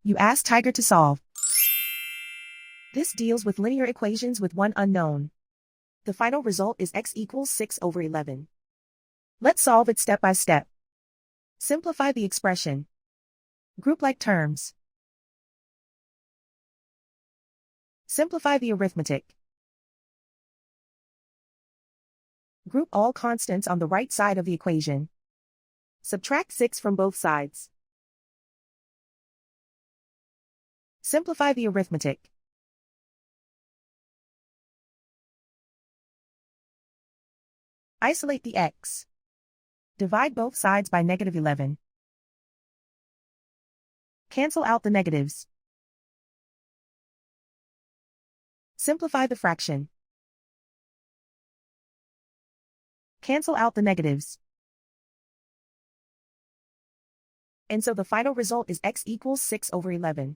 You ask Tiger to solve. This deals with linear equations with one unknown. The final result is x equals 6/11. Let's solve it step by step. Simplify the expression. Group like terms. Simplify the arithmetic. Group all constants on the right side of the equation. Subtract 6 from both sides. Simplify the arithmetic. Isolate the x. Divide both sides by -11. Cancel out the negatives. Simplify the fraction. Cancel out the negatives. And so the final result is x equals 6/11.